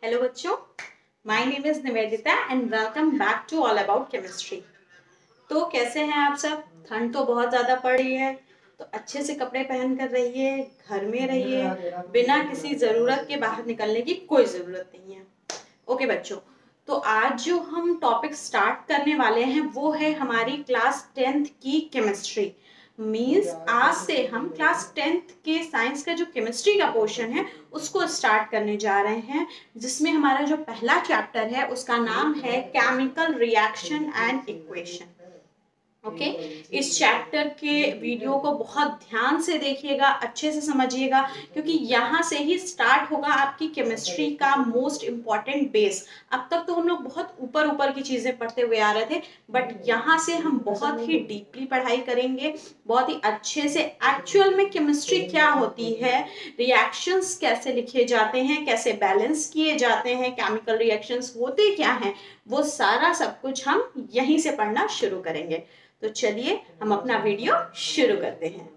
Hello बच्चों, my name is Nivedita and welcome back to all about chemistry. तो कैसे हैं आप सब? ठंड तो बहुत ज़्यादा पड़ रही है, तो अच्छे से कपड़े पहन कर रहिए, घर में रहिए, बिना किसी ज़रूरत के बाहर निकलने की कोई ज़रूरत नहीं है। ओके बच्चों, तो आज जो हम टॉपिक स्टार्ट करने वाले हैं वो है हमारी क्लास 10th की केमिस्ट्री। मीन्स आज से हम क्लास 10th के साइंस का जो केमिस्ट्री का पोर्शन है उसको स्टार्ट करने जा रहे हैं, जिसमें हमारा जो पहला चैप्टर है उसका नाम है chemical reaction and equation. Okay, इस चैप्टर के वीडियो को बहुत ध्यान से देखिएगा, अच्छे से समझिएगा, क्योंकि यहाँ से ही स्टार्ट होगा आपकी केमिस्ट्री का मोस्ट इम्पॉर्टेंट बेस। अब तक तो हम लोग बहुत ऊपर ऊपर की चीज़ें पढ़ते हुए आ रहे थे, बट यहाँ से हम बहुत ही डीपली पढ़ाई करेंगे, बहुत ही अच्छे से एक्चुअल में केमिस्ट्री क्या होती है, रिएक्शंस कैसे लिखे जाते हैं, कैसे बैलेंस किए जाते हैं, केमिकल रिएक्शंस होते क्या हैं, वो सारा सब कुछ हम यहीं से पढ़ना शुरू करेंगे। तो चलिए हम अपना वीडियो शुरू करते हैं।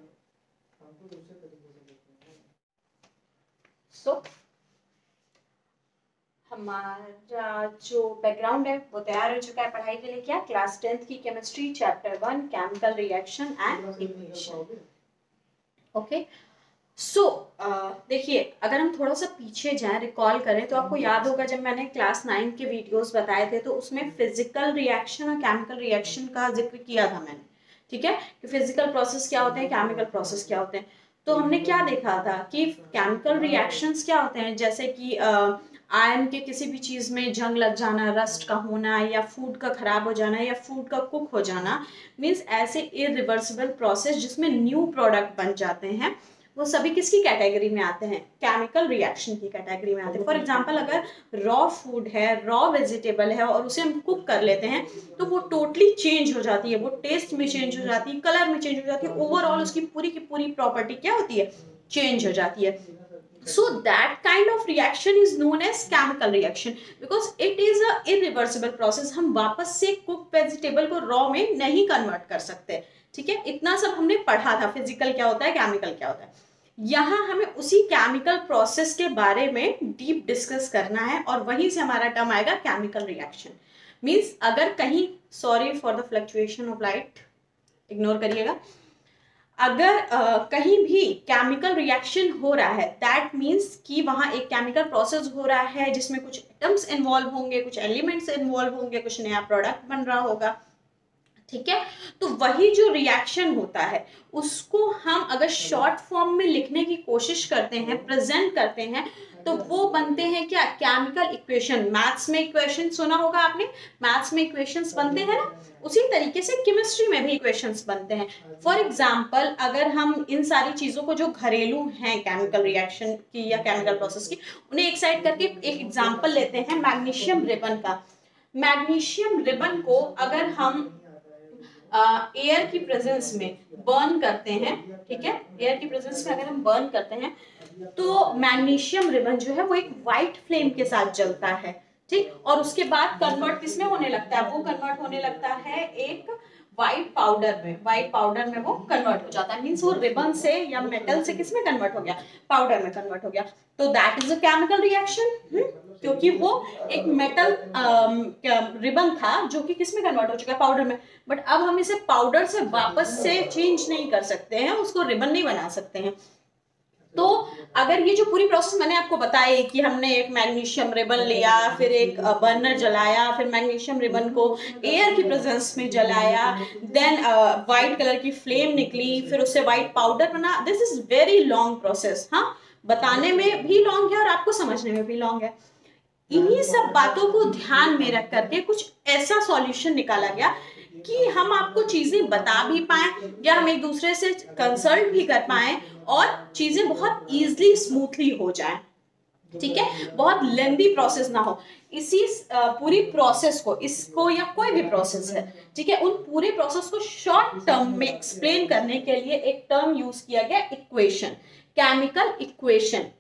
हमारा जो बैकग्राउंड है वो तैयार हो चुका है पढ़ाई के लिए। क्या? क्लास 10th की chemistry chapter 1 chemical reaction and equation. Okay, so देखिए, अगर हम थोड़ा सा पीछे जाएं, रिकॉल करें, तो आपको याद होगा जब मैंने क्लास 9 के वीडियोस बताए थे तो उसमें फिजिकल रिएक्शन और केमिकल रिएक्शन का जिक्र किया था मैंने। ठीक है, कि फिजिकल प्रोसेस क्या होते हैं, केमिकल प्रोसेस क्या होते हैं। तो हमने क्या देखा था कि केमिकल रिएक्शंस क्या होते हैं, जैसे कि आयरन के किसी भी चीज़ में जंग लग जाना, रस्ट का होना, या फूड का खराब हो जाना, या फूड का कुक हो जाना, मीन्स ऐसे इरिवर्सिबल प्रोसेस जिसमें न्यू प्रोडक्ट बन जाते हैं, वो सभी किसकी कैटेगरी में आते हैं? केमिकल रिएक्शन की कैटेगरी में आते हैं। फॉर एग्जांपल, अगर रॉ फूड है, रॉ वेजिटेबल है और उसे हम कुक कर लेते हैं तो वो टोटली चेंज हो जाती है, वो टेस्ट में चेंज हो जाती है, कलर में चेंज हो जाती है, ओवरऑल उसकी पूरी की पूरी प्रॉपर्टी क्या होती है? चेंज हो जाती है। So that kind of reaction is known as chemical reaction because it is a irreversible process. हम वापस से कुक वेजिटेबल को रॉ में नहीं कन्वर्ट कर सकते। ठीक है, इतना सब हमने पढ़ा था, फिजिकल क्या होता है, केमिकल क्या होता है। यहाँ हमें उसी केमिकल प्रोसेस के बारे में डीप डिस्कस करना है और वहीं से हमारा टर्म आएगा केमिकल रिएक्शन। मीन्स अगर कहीं, sorry for the fluctuation of light, ignore करिएगा, अगर कहीं भी केमिकल रिएक्शन हो रहा है दैट मीन्स कि वहां एक केमिकल प्रोसेस हो रहा है जिसमें कुछ एटम्स इन्वॉल्व होंगे, कुछ एलिमेंट्स इन्वॉल्व होंगे, कुछ नया प्रोडक्ट बन रहा होगा। ठीक है, तो वही जो रिएक्शन होता है उसको हम अगर शॉर्ट फॉर्म में लिखने की कोशिश करते हैं, प्रेजेंट करते हैं, तो वो बनते हैं क्या? Chemical equation. मैथ्स में इक्वेशन सुना होगा आपने, मैथ्स में इक्वेशंस बनते हैं ना, उसी तरीके से केमिस्ट्री में भी इक्वेशंस बनते हैं। फॉर एग्जाम्पल, अगर हम इन सारी चीजों को जो घरेलू हैं केमिकल रिएक्शन की या केमिकल प्रोसेस की, उन्हें एक साइड करके एक एग्जाम्पल लेते हैं मैग्नीशियम रिबन का। मैग्नीशियम रिबन को अगर हम एयर की प्रेजेंस में बर्न करते हैं, ठीक है, एयर की प्रेजेंस में अगर हम बर्न करते हैं तो मैग्नीशियम रिबन जो है वो एक व्हाइट फ्लेम के साथ जलता है। ठीक, और उसके बाद कन्वर्ट किसमें होने लगता है? वो कन्वर्ट होने लगता है एक व्हाइट पाउडर में। व्हाइट पाउडर में वो कन्वर्ट हो जाता है, मीन्स वो रिबन से या मेटल से किसमें कन्वर्ट हो गया? पाउडर में कन्वर्ट हो गया। तो that is a chemical reaction, क्योंकि वो एक मेटल रिबन था जो कि किसमें कन्वर्ट हो चुका है? पाउडर में। बट अब हम इसे पाउडर से वापस से चेंज नहीं कर सकते हैं, उसको रिबन नहीं बना सकते हैं। तो अगर ये जो पूरी प्रोसेस मैंने आपको बताई कि हमने एक मैग्नीशियम रिबन लिया, फिर एक बर्नर जलाया, फिर मैग्नीशियम रिबन को एयर की प्रेजेंस में जलाया, देन व्हाइट कलर की फ्लेम निकली, फिर उससे व्हाइट पाउडर बना, this is very long process. हाँ, बताने में भी लॉन्ग है और आपको समझने में भी लॉन्ग है। इन्हीं सब बातों को ध्यान में रख करके कुछ ऐसा सॉल्यूशन निकाला गया कि हम आपको चीजें बता भी पाए या हम एक दूसरे से कंसल्ट भी कर पाए और चीजें बहुत इजीली स्मूथली हो जाए। ठीक है, बहुत लेंदी प्रोसेस ना हो। इसी पूरी प्रोसेस को, इसको या कोई भी प्रोसेस है, ठीक है, उन पूरे प्रोसेस को शॉर्ट टर्म में एक्सप्लेन करने के लिए एक टर्म यूज किया गया, इक्वेशन, केमिकल इक्वेशन।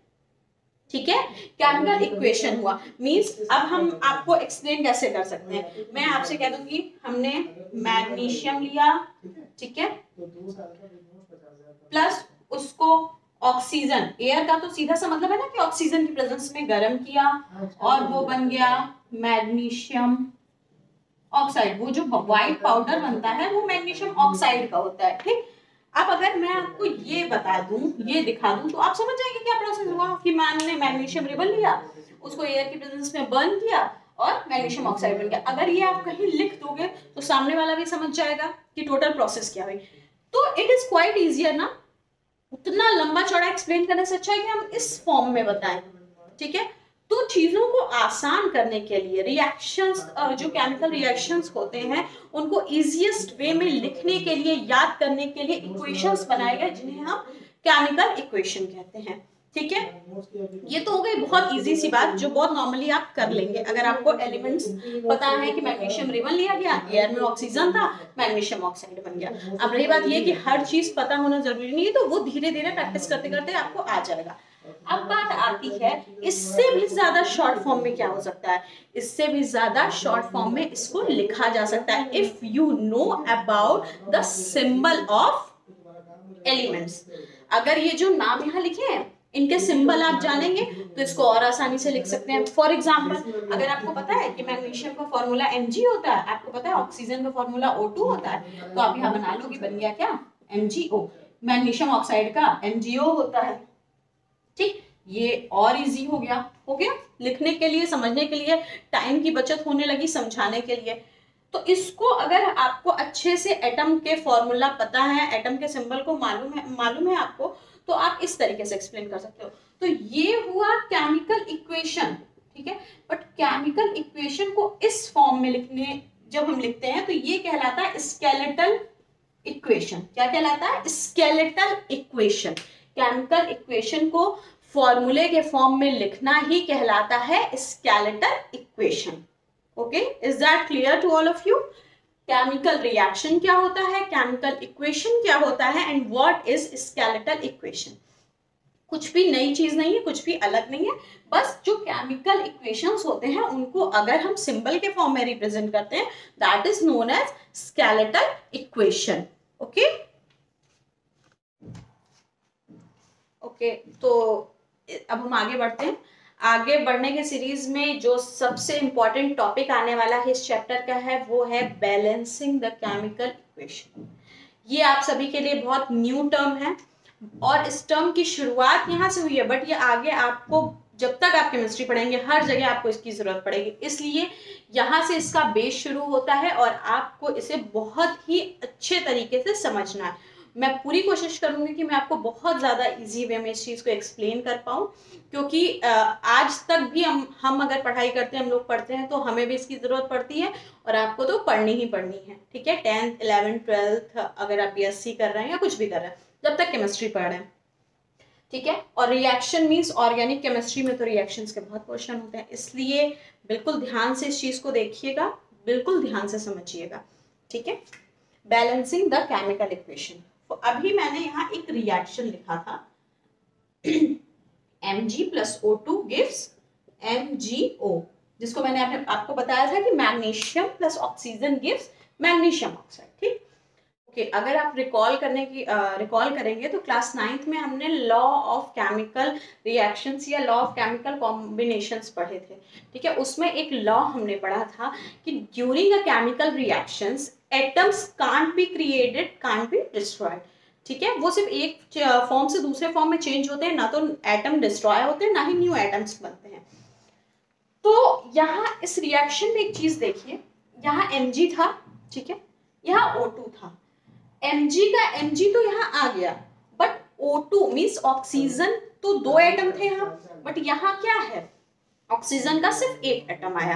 ठीक है, केमिकल इक्वेशन हुआ। मींस अब हम आपको एक्सप्लेन कैसे कर सकते हैं? मैं आपसे कह दूंगी हमने मैग्नीशियम लिया, ठीक है, प्लस उसको ऑक्सीजन, एयर का तो सीधा सा मतलब है ना कि ऑक्सीजन की प्रेजेंस में गर्म किया और वो बन गया मैग्नीशियम ऑक्साइड। वो जो व्हाइट पाउडर बनता है वो मैग्नीशियम ऑक्साइड का होता है, ठीक। अब अगर मैं आपको ये बता दूं, ये दिखा दूं, तो आप समझ जाएंगे क्या प्रोसेस हुआ कि मैन ने मैग्नीशियम रिबन लिया, उसको एयर की प्रेजेंस में बर्न किया और मैग्नीशियम ऑक्साइड बन गया। अगर ये आप कहीं लिख दोगे तो सामने वाला भी समझ जाएगा कि टोटल प्रोसेस क्या हुई। तो इट इज क्वाइट इजियर ना, उतना लंबा चौड़ा एक्सप्लेन करने से अच्छा है कि हम इस फॉर्म में बताएं, ठीक है। तो चीजों को आसान करने के लिए रिएक्शंस, जो केमिकल रिएक्शंस होते हैं उनको इजीएस्ट वे में लिखने के लिए, याद करने के लिए इक्वेशंस बनाए गए जिन्हें हम केमिकल इक्वेशन कहते हैं, ठीक है। ये तो हो गई बहुत इजी सी बात जो बहुत नॉर्मली आप कर लेंगे। अगर आपको एलिमेंट्स पता है कि मैग्नीशियम रिबन लिया गया, एयर में ऑक्सीजन था, मैग्नीशियम ऑक्साइड बन गया। अब रही बात ये कि हर चीज पता होना जरूरी नहीं है, तो वो धीरे धीरे प्रैक्टिस करते करते आपको आ जाएगा। अब बात आती है इससे भी ज्यादा शॉर्ट फॉर्म में क्या हो सकता है। इससे भी ज्यादा शॉर्ट फॉर्म में इसको लिखा जा सकता है if you know about the symbol of elements. अगर ये जो नाम यहाँ लिखे हैं इनके सिंबल आप जानेंगे तो इसको और आसानी से लिख सकते हैं। फॉर एग्जांपल, अगर आपको पता है कि मैग्नीशियम का फॉर्मूला Mg होता है, आपको पता है ऑक्सीजन का फॉर्मूला O2 होता है, तो आप यहाँ बना लो कि बन गया क्या MgO। मैग्नीशियम ऑक्साइड का MgO होता है, ठीक। ये और इजी हो गया लिखने के लिए, समझने के लिए, टाइम की बचत होने लगी समझाने के लिए। तो इसको अगर आपको अच्छे से एटम के फॉर्मूला पता है, एटम के सिंबल को मालूम है आपको, तो आप इस तरीके से एक्सप्लेन कर सकते हो। तो ये हुआ केमिकल इक्वेशन, ठीक है। बट केमिकल इक्वेशन को इस फॉर्म में लिखने जब हम लिखते हैं तो ये कहलाता है स्केलेटल इक्वेशन। क्या कहलाता है? Skeletal equation. केमिकल इक्वेशन को फॉर्मूले के फॉर्म में लिखना ही कहलाता है skeletal equation. Okay, is that clear to all of you? Chemical reaction क्या होता है, केमिकल इक्वेशन क्या होता है, and what is skeletal equation. कुछ भी नई चीज नहीं है, कुछ भी अलग नहीं है, बस जो केमिकल इक्वेशंस होते हैं उनको अगर हम सिंबल के फॉर्म में रिप्रेजेंट करते हैं that is known as skeletal equation. Okay okay, तो अब हम आगे बढ़ते हैं। आगे बढ़ने के सीरीज में जो सबसे इंपॉर्टेंट टॉपिक आने वाला है इस चैप्टर का है वो है बैलेंसिंग द केमिकल इक्वेशन। ये आप सभी के लिए बहुत न्यू टर्म है और इस टर्म की शुरुआत यहाँ से हुई है, बट ये आगे आपको जब तक आप केमिस्ट्री पढ़ेंगे हर जगह आपको इसकी जरूरत पड़ेगी, इसलिए यहाँ से इसका बेस शुरू होता है और आपको इसे बहुत ही अच्छे तरीके से समझना है। मैं पूरी कोशिश करूंगी कि मैं आपको बहुत ज़्यादा इजी वे में इस चीज़ को एक्सप्लेन कर पाऊँ, क्योंकि आज तक भी हम अगर पढ़ाई करते हैं, हम लोग पढ़ते हैं तो हमें भी इसकी ज़रूरत पड़ती है और आपको तो पढ़नी ही पढ़नी है, ठीक है। 10th 11th 12th अगर आप BSc कर रहे हैं या कुछ भी कर रहे हैं, जब तक केमिस्ट्री पढ़ रहे हैं, ठीक है। और रिएक्शन मीन्स ऑर्गेनिक केमिस्ट्री में तो रिएक्शंस के बहुत क्वेश्चन होते हैं, इसलिए बिल्कुल ध्यान से इस चीज़ को देखिएगा, बिल्कुल ध्यान से समझिएगा, ठीक है। Balancing the chemical equation. तो अभी मैंने यहाँ एक रिएक्शन लिखा था Mg + O2 gives MgO, जिसको मैंने आपको बताया था कि magnesium + oxygen gives magnesium oxide, ठीक। ओके, अगर आप रिकॉल करेंगे तो क्लास 9th में हमने लॉ ऑफ केमिकल रिएक्शंस या लॉ ऑफ केमिकल कॉम्बिनेशंस पढ़े थे, ठीक है। उसमें एक लॉ हमने पढ़ा था कि during a chemical reactions atoms can't be created, can't be destroyed, ठीक है। वो सिर्फ एक फॉर्म से दूसरे फॉर्म में चेंज होते हैं, ना तो एटम डिस्ट्रॉय होते हैं ना ही न्यू एटम्स बनते हैं। तो यहाँ इस रिएक्शन में एक चीज देखिए, यहाँ Mg था, ठीक है, यहाँ O2 था। Mg तो यहाँ आ गया, बट O2 मीन्स ऑक्सीजन तो 2 एटम थे यहाँ, बट यहाँ क्या है, ऑक्सीजन का सिर्फ एक एटम आया,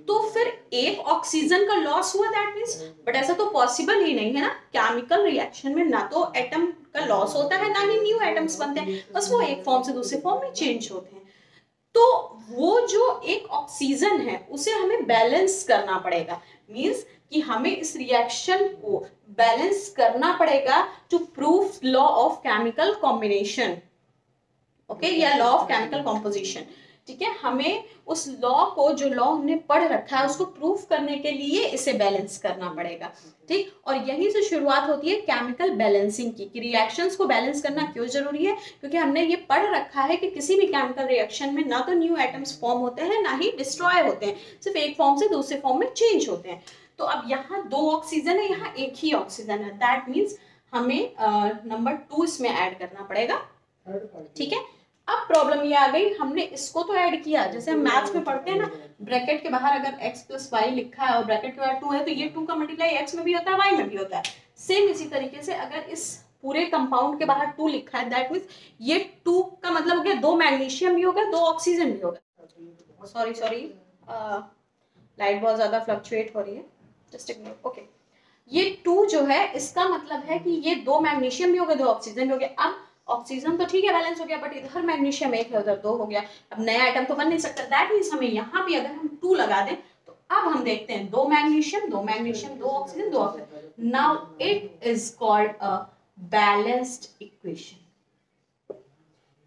तो फिर एक ऑक्सीजन का लॉस हुआ दैट मीन्स, बट ऐसा तो पॉसिबल ही नहीं है ना। केमिकल रिएक्शन में ना तो एटम का लॉस होता है ना ही न्यू एटम्स बनते हैं, बस वो एक फॉर्म से दूसरे फॉर्म में चेंज होते हैं। तो वो जो एक ऑक्सीजन है उसे हमें बैलेंस करना पड़ेगा, मीन्स कि हमें इस रिएक्शन को बैलेंस करना पड़ेगा to prove law of chemical combination, okay, या लॉ ऑफ केमिकल कॉम्पोजिशन। ठीक है, हमें उस लॉ को, जो लॉ हमने पढ़ रखा है उसको प्रूफ करने के लिए इसे बैलेंस करना पड़ेगा, ठीक। और यहीं से शुरुआत होती है केमिकल बैलेंसिंग की, कि रिएक्शंस को बैलेंस करना क्यों जरूरी है, क्योंकि हमने ये पढ़ रखा है कि किसी भी केमिकल रिएक्शन में ना तो न्यू एटम्स फॉर्म होते हैं ना ही डिस्ट्रॉय होते हैं, सिर्फ एक फॉर्म से दूसरे फॉर्म में चेंज होते हैं। तो अब यहाँ 2 ऑक्सीजन है, यहाँ एक ही ऑक्सीजन है, दैट मीन्स हमें नंबर 2 इसमें ऐड करना पड़ेगा, ठीक है। अब प्रॉब्लम ये आ गई, हमने इसको तो ऐड किया, जैसे हम मैथ्स में पढ़ते हैं ना, ब्रैकेट के बाहर अगर x + y लिखा है और ब्रैकेट के बाहर 2 है, तो ये 2 का मल्टीप्लाई x में भी होता है, y में भी होता है। सेम इसी तरीके से अगर इस पूरे कंपाउंड के बाहर 2 लिखा है, दैट मीन्स ये 2 का मतलब हो गया 2 मैग्नीशियम भी होगा, 2 ऑक्सीजन भी होगा। सॉरी लाइट बहुत ज्यादा फ्लक्चुएट हो रही है, जस्ट इग्नोर। ओके, ये 2 जो है इसका मतलब है कि ये 2 मैग्नीशियम भी हो गए, 2 ऑक्सीजन भी हो गए। अब ऑक्सीजन तो ठीक है बैलेंस हो गया, बट इधर मैग्नीशियम 1 है, उधर 2 हो गया। अब नया आइटम तो बन नहीं सकता, दैट मीन्स हमें यहाँ भी अगर हम 2 लगा दें तो अब हम देखते हैं 2 magnesium 2 magnesium 2 oxygen 2 oxygen. Now it is called a balanced equation.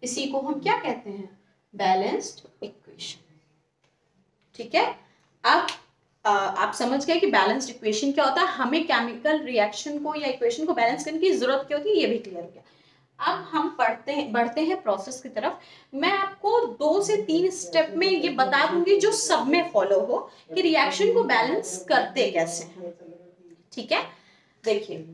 इसी को हम क्या कहते हैं? बैलेंस्ड इक्वेशन, ठीक है। अब आप समझ गए कि बैलेंस्ड इक्वेशन क्या होता है, हमें केमिकल रिएक्शन को या इक्वेशन को बैलेंस करने की जरूरत क्या होती है, ये भी क्लियर हो गया। अब हम बढ़ते हैं प्रोसेस की तरफ। मैं आपको 2 से 3 स्टेप में ये बता दूंगी जो सब में फॉलो हो कि रिएक्शन को बैलेंस करते कैसे हैं, ठीक है। देखिए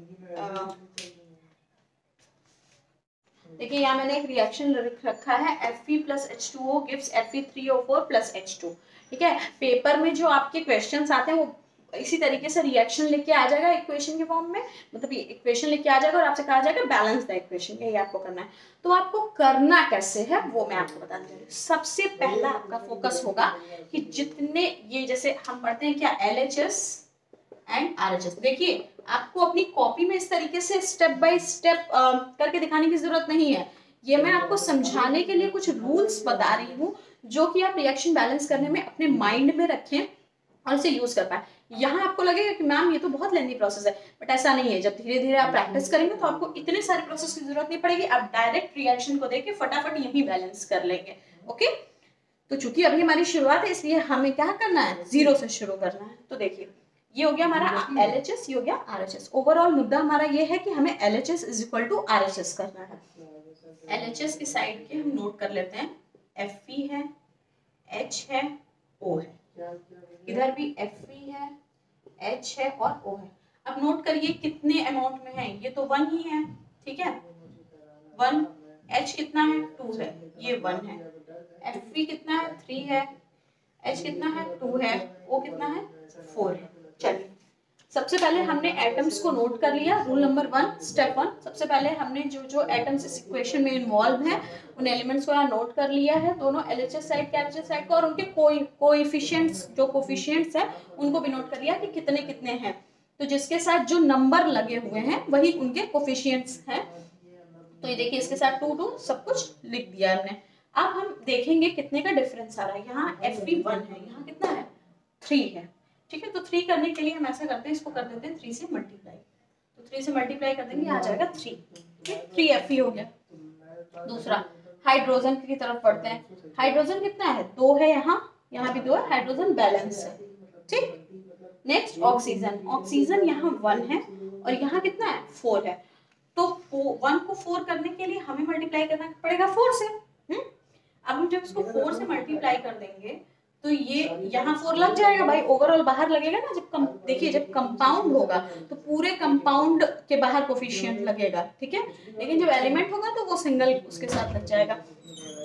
यहाँ मैंने एक रिएक्शन लिख रखा है, Fe + H2O gives Fe3O4 + H2, ठीक है। पेपर में जो आपके क्वेश्चंस आते हैं वो इसी तरीके से रिएक्शन लेके आ जाएगा इक्वेशन के फॉर्म में, मतलब ये इक्वेशन लेके आ जाएगा और आपसे कहा जाएगा बैलेंस द इक्वेशन, यही आपको करना है। तो आपको करना कैसे है वो मैं आपको बता दूंगी। सबसे पहला आपका फोकस होगा कि जितने ये जैसे हम पढ़ते हैं क्या, LHS एंड RHS, देखिए आपको अपनी कॉपी में इस तरीके से स्टेप बाय स्टेप करके दिखाने की जरूरत नहीं है, ये मैं आपको समझाने के लिए कुछ रूल्स बता रही हूँ जो कि आप रिएक्शन बैलेंस करने में अपने माइंड में रखें और इसे यूज कर पाए। यहाँ आपको लगेगा कि मैम ये तो बहुत लेंथी प्रोसेस है, बट ऐसा नहीं है। जब धीरे धीरे आप प्रैक्टिस करेंगे तो आपको इतने सारे प्रोसेस की जरूरत नहीं पड़ेगी, आप डायरेक्ट रिएक्शन को देख के फटाफट यही बैलेंस कर लेंगे। ओके, तो चूंकि अभी हमारी शुरुआत है इसलिए हमें क्या करना है, 0 से शुरू करना है। तो देखिए ये हो गया हमारा LHS, ये हो गया RHS। ओवरऑल मुद्दा हमारा ये है कि हमें LHS = RHS करना है। LHS की साइड के हम नोट कर लेते हैं, Fe है, H है, O है, इधर भी Fe है, H है और O है। अब नोट करिए कितने अमाउंट में है, ये तो 1 ही है, ठीक है, 1। H कितना है, 2 है, ये 1 है। Fe कितना है, 3 है, H कितना है, 2 है, O कितना है, 4 है। चलिए सबसे पहले हमने एटम्स को नोट कर लिया। रूल नंबर 1, स्टेप 1, सबसे पहले हमने जो एटम्स इस इक्वेशन में इन्वॉल्व हैं उन एलिमेंट्स को यहाँ नोट कर लिया है, दोनों LHS साइड के RHS साइड को, और उनके कोएफिशिएंट्स जो कोएफिशिएंट्स हैं उनको भी नोट कर लिया कि कितने कितने हैं। तो जिसके साथ जो नंबर लगे हुए हैं वही उनके कोएफिशिएंट्स हैं। तो ये देखिए इसके साथ 2 2 सब कुछ लिख दिया हमने। अब हम देखेंगे कितने का डिफरेंस आ रहा है। यहाँ Fe 1 है, यहाँ कितना है, 3 है, ठीक है। तो 3 करने के लिए हम ऐसा करते हैं, इसको कर देते हैं 3 से मल्टीप्लाई। तो 3 से मल्टीप्लाई कर देंगे, आ जाएगा 3, ठीक, 3 Fe हो गया। दूसरा हाइड्रोजन की तरफ पढ़ते हैं। हाइड्रोजन कितना है, 2 है, यहाँ भी 2 है, हाइड्रोजन बैलेंस है, ठीक। नेक्स्ट ऑक्सीजन, ऑक्सीजन यहाँ 1 है और यहाँ कितना है, 4 है। तो 1 को 4 करने के लिए हमें मल्टीप्लाई करना पड़ेगा 4 से। अब हम जब इसको 4 से मल्टीप्लाई कर देंगे तो ये यहाँ 4 लग जाएगा भाई, ओवरऑल बाहर लगेगा ना। जब देखिए जब कंपाउंड होगा तो पूरे कंपाउंड के बाहर कोफिशिएंट लगेगा, ठीक है, लेकिन जब एलिमेंट होगा तो वो सिंगल उसके साथ लग जाएगा।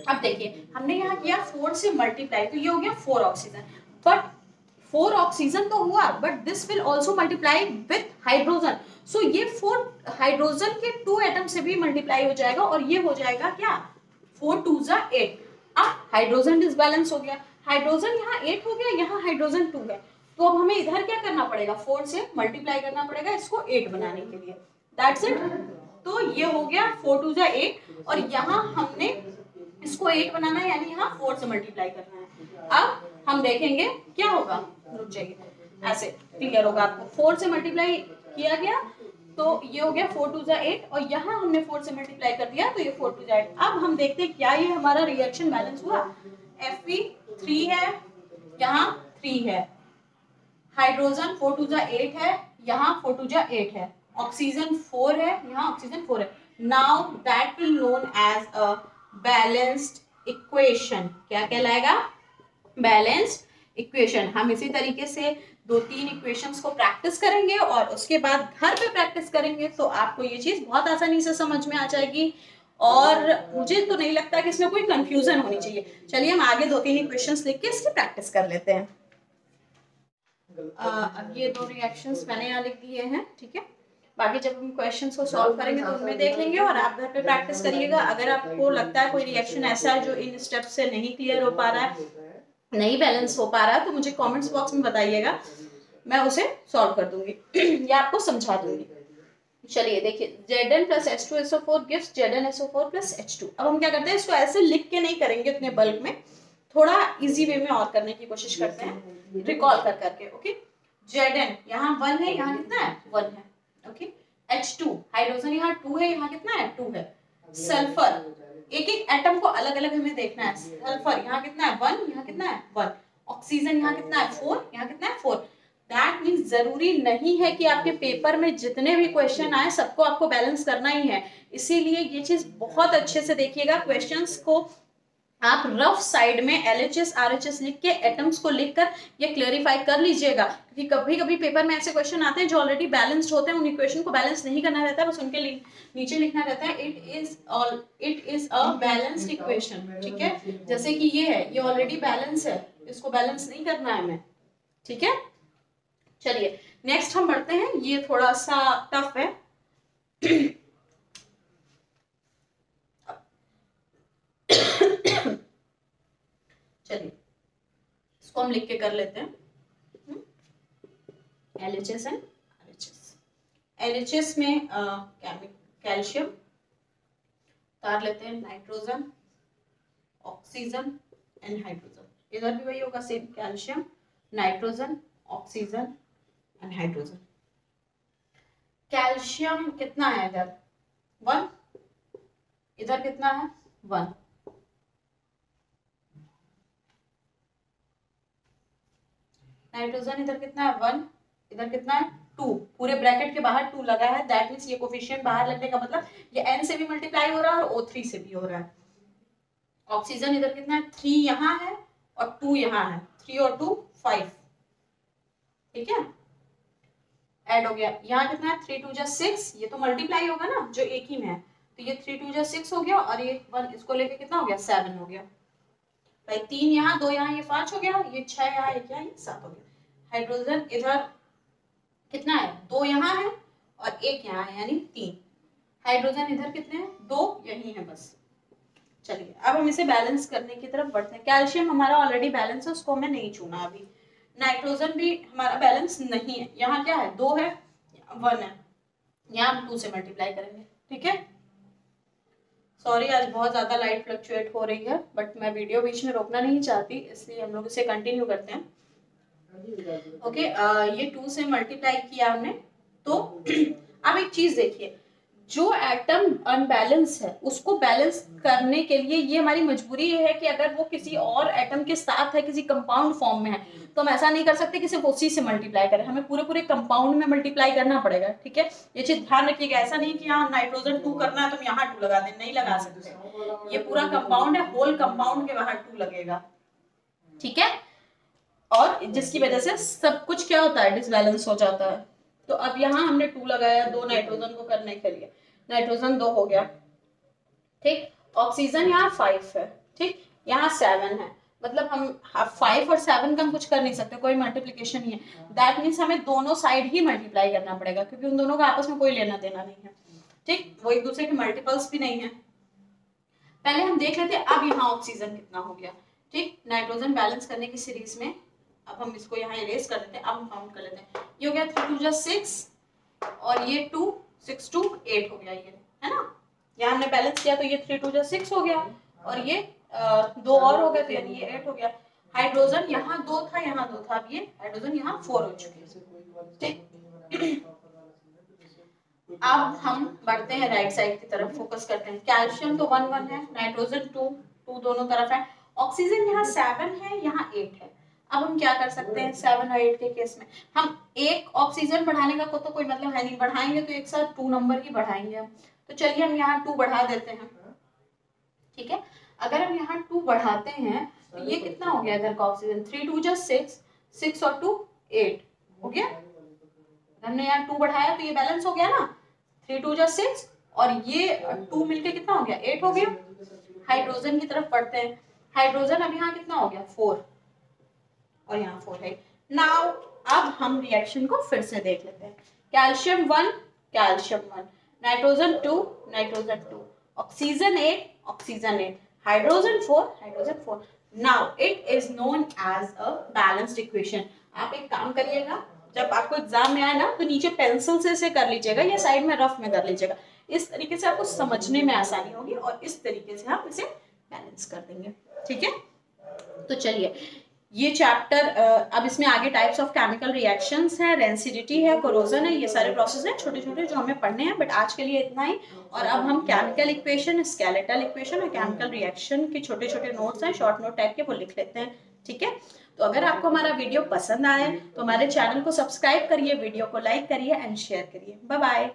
अब देखिए हमने यहाँ किया 4 से मल्टीप्लाई, तो ये हो गया 4 ऑक्सीजन, बट 4 ऑक्सीजन तो हुआ, but this will also multiply with hydrogen. So ये 4 हाइड्रोजन के 2 एटम से भी मल्टीप्लाई हो जाएगा और ये हो जाएगा क्या, 4 2 जा 8। अब हाइड्रोजन डिसबैलेंस हो गया, हाइड्रोजन यहाँ 8 हो गया, यहाँ हाइड्रोजन 2 है। तो अब हमें इधर क्या करना पड़ेगा, 4 से मल्टीप्लाई करना पड़ेगा इसको 8 बनाने के लिए, दैट्स इट। तो ये हो गया 4 2 जा 8 और यहाँ हमने इसको 8 बनाना है, यानी यहाँ 4 से मल्टीप्लाई करना है। अब हम देखेंगे क्या होगा, रुक जाइए, ऐसे क्लियर होगा आपको। 4 से मल्टीप्लाई किया गया तो ये हो गया 4 2 8 और यहाँ हमने 4 से मल्टीप्लाई कर दिया तो ये 4 2 8। अब हम देखते हैं क्या ये हमारा रिएक्शन बैलेंस हुआ। Fe 3 है, यहाँ 3 है, हाइड्रोजन 4 2 8 है, यहाँ 4 2 8 है, ऑक्सीजन 4 है, यहाँ ऑक्सीजन 4 है। Now that will known as a balanced equation. क्या कहलाएगा? Balanced equation. हम इसी तरीके से 2-3 इक्वेशंस को प्रैक्टिस करेंगे और उसके बाद घर पे प्रैक्टिस करेंगे तो आपको ये चीज बहुत आसानी से समझ में आ जाएगी और मुझे तो नहीं लगता कि इसमें कोई कंफ्यूजन होनी चाहिए। चलिए हम आगे 2-3 इक्वेशंस लिख के इसकी प्रैक्टिस कर लेते हैं। अब ये 2 रिएक्शंस मैंने यहाँ लिख दिए हैं, ठीक है। बाकी जब हम क्वेश्चंस को सॉल्व करेंगे तो उनमें देख लेंगे और आप घर पे प्रैक्टिस करिएगा। अगर आपको लगता है कोई रिएक्शन ऐसा है जो इन स्टेप से नहीं क्लियर हो पा रहा है, नहीं बैलेंस हो पा रहा है, तो मुझे कमेंट्स बॉक्स में बताइएगा, मैं उसे सॉल्व कर दूंगी या आपको समझा दूंगी। चलिए देखिए, Zn plus H2SO4 gives ZnSO4 plus H2। अब हम क्या करते हैं, इसको ऐसे लिख के नहीं करेंगे इतने बल्क में, थोड़ा इजी वे में और करने की कोशिश करते हैं, रिकॉल कर करके। ओके, Zn यहाँ 1 है, यहाँ कितना है? 1 है। ओके, H2 हाइड्रोजन यहाँ 2 है, यहाँ कितना है? 2 है। सल्फर, एक एक एटम को अलग अलग हमें देखना है। सल्फर यहाँ कितना है? 1, यहाँ कितना है? 1। ऑक्सीजन यहाँ कितना है? 4, यहाँ कितना है? 4। दैट मीन्स जरूरी नहीं है कि आपके पेपर में जितने भी क्वेश्चन आए सबको आपको बैलेंस करना ही है। इसीलिए ये चीज बहुत अच्छे से देखिएगा, क्वेश्चंस को आप रफ साइड में LHS RHS लिख के एटम्स को लिखकर ये क्लेरिफाई कर लीजिएगा, क्योंकि कभी कभी पेपर में ऐसे क्वेश्चन आते हैं जो ऑलरेडी बैलेंस्ड होते हैं, उन इक्वेशन को बैलेंस नहीं करना रहता है, बस उनके नीचे लिखना रहता है it is a balanced equation. ठीक है, जैसे कि ये है, ये ऑलरेडी बैलेंस है, इसको बैलेंस नहीं करना है हमें। ठीक है, चलिए नेक्स्ट हम बढ़ते हैं, ये थोड़ा सा टफ है। चलिए इसको हम लिख के कर लेते हैं। LHS and RHS। LHS में कैल्शियम उतार लेते हैं, नाइट्रोजन, ऑक्सीजन एंड हाइड्रोजन। इधर भी वही होगा same, calcium, nitrogen, oxygen and hydrogen. Calcium कितना है इधर? 1। इधर कितना है? 1। नाइट्रोजन इधर कितना है? 1। इधर कितना है? 2। पूरे ब्रैकेट के बाहर 2 लगा है, दैट मींस ये कोफिशिएंट बाहर लगने का मतलब ये N से भी मल्टीप्लाई हो रहा है और O3 से भी हो रहा है। ऑक्सीजन इधर कितना है? 3 यहाँ है और 2 यहाँ है, 3 और 2 5। ठीक है, ऐड हो गया। यहाँ कितना है? 3 2 जा 6, ये तो मल्टीप्लाई होगा ना जो एक ही में है, तो ये 3 2 जा 6 हो गया और ये 1 इसको लेके कितना हो गया? 7 हो गया भाई। 3 यहाँ, 2 यहाँ, ये 5 हो गया, ये 6 यहाँ, 1 यहाँ, ये 7 हो गया। हाइड्रोजन इधर कितना है? 2 यहाँ है और 1 यहाँ है, यानी 3। हाइड्रोजन इधर कितने हैं? 2 यही है बस। चलिए अब हम इसे बैलेंस करने की तरफ बढ़ते हैं। कैल्शियम हमारा ऑलरेडी बैलेंस है, उसको हमने नहीं चुना अभी। नाइट्रोजन भी हमारा बैलेंस नहीं है, यहाँ क्या है? 2 है, 1 है, यहाँ हम 2 से मल्टीप्लाई करेंगे। ठीक है, सॉरी आज बहुत ज्यादा लाइट फ्लक्चुएट हो रही है, बट मैं वीडियो बीच में रोकना नहीं चाहती, इसलिए हम लोग इसे कंटिन्यू करते हैं। ओके, ये 2 से मल्टीप्लाई किया हमने। तो अब एक चीज देखिए, जो एटम अनबैलेंस है उसको बैलेंस करने के लिए ये हमारी मजबूरी है कि अगर वो किसी और एटम के साथ है, किसी कंपाउंड फॉर्म में है, तो हम ऐसा नहीं कर सकते कि सिर्फ उसी से मल्टीप्लाई करें, हमें पूरे पूरे कंपाउंड में मल्टीप्लाई करना पड़ेगा। ठीक है, ये चीज ध्यान रखिएगा, ऐसा नहीं कि यहाँ नाइट्रोजन 2 करना है तो हम यहाँ 2 लगा दें, नहीं लगा सकते। ये पूरा कंपाउंड है, होल कंपाउंड के बाहर 2 लगेगा। ठीक है, और जिसकी वजह से सब कुछ क्या होता है? डिसबैलेंस हो जाता है। तो अब यहाँ हमने 2 लगाया 2 नाइट्रोजन को करने के लिए, नाइट्रोजन 2 हो गया। ठीक, ऑक्सीजन यहाँ 5 है, ठीक, यहाँ 7 है, मतलब हम 5 और 7 का हम कुछ कर नहीं सकते, कोई मल्टीप्लीकेशन नहीं है। दैट मीन्स हमें दोनों साइड ही मल्टीप्लाई करना पड़ेगा, क्योंकि उन दोनों का आपस में कोई लेना देना नहीं है। ठीक, वो एक दूसरे के मल्टीपल्स भी नहीं है। पहले हम देख लेते हैं अब यहाँ ऑक्सीजन कितना हो गया। ठीक, नाइट्रोजन बैलेंस करने की सीरीज में अब हम इसको यहाँ इरेज कर लेते हैं। अब हम काउंट कर लेते हैं, ये हो गया 3 2 जा 6 और ये 2 6 2 8 हो गया, ये है ना। यहाँ हमने बैलेंस किया तो ये 3 2 जा 6 हो गया और ये 2 और हो गया, तो यानी ये 8 हो गया। हाइड्रोजन यहाँ 2 था, यहाँ 2 था, अब ये हाइड्रोजन यहाँ 4 हो चुके हैं। अब हम बढ़ते हैं राइट साइड की तरफ, फोकस करते हैं। कैल्शियम तो 1 1 है, नाइट्रोजन 2 2 दोनों तरफ है, ऑक्सीजन यहाँ 7 है, यहाँ 8 है। अब हम क्या कर सकते हैं 7 और 8 के केस में, हम एक ऑक्सीजन बढ़ाने का तो कोई मतलब है नहीं, बढ़ाएंगे तो एक साथ 2 नंबर ही बढ़ाएंगे हम। तो चलिए हम यहाँ 2 बढ़ा देते हैं, ठीक है। अगर हम यहाँ 2 बढ़ाते हैं तो ये कितना हो गया इधर का ऑक्सीजन, 3 2 जा 6, 6 और 2 8 हो गया। हमने यहाँ 2 बढ़ाया तो ये बैलेंस हो गया ना, 3 2 जा 6 और ये 2 मिलके कितना हो गया 8 हो गया। हाइड्रोजन की तरफ बढ़ते हैं, हाइड्रोजन अब यहाँ कितना हो गया 4 और यहाँ 4 है। नाउ अब हम रिएक्शन को फिर से देख लेते हैं। Calcium 1 calcium 1, nitrogen 2 nitrogen 2, oxygen 8 oxygen 8, hydrogen 4 hydrogen 4। Now it is known as a balanced equation. आप एक काम करिएगा, जब आपको एग्जाम में आए ना तो नीचे पेंसिल से इसे कर लीजिएगा या साइड में रफ में कर लीजिएगा, इस तरीके से आपको समझने में आसानी होगी और इस तरीके से आप इसे बैलेंस कर देंगे, ठीक है। तो चलिए ये चैप्टर अब इसमें आगे टाइप्स ऑफ केमिकल रिएक्शंस है, रेंसिडिटी है, कोरोजन है, ये सारे प्रोसेस हैं छोटे छोटे जो हमें पढ़ने हैं, बट आज के लिए इतना ही। और अब हम केमिकल इक्वेशन, स्केलेटल इक्वेशन और केमिकल रिएक्शन के छोटे छोटे नोट्स हैं, शॉर्ट नोट टाइप के, वो लिख लेते हैं, ठीक है। तो अगर आपको हमारा वीडियो पसंद आए तो हमारे चैनल को सब्सक्राइब करिए, वीडियो को लाइक करिए एंड शेयर करिए। Bye bye.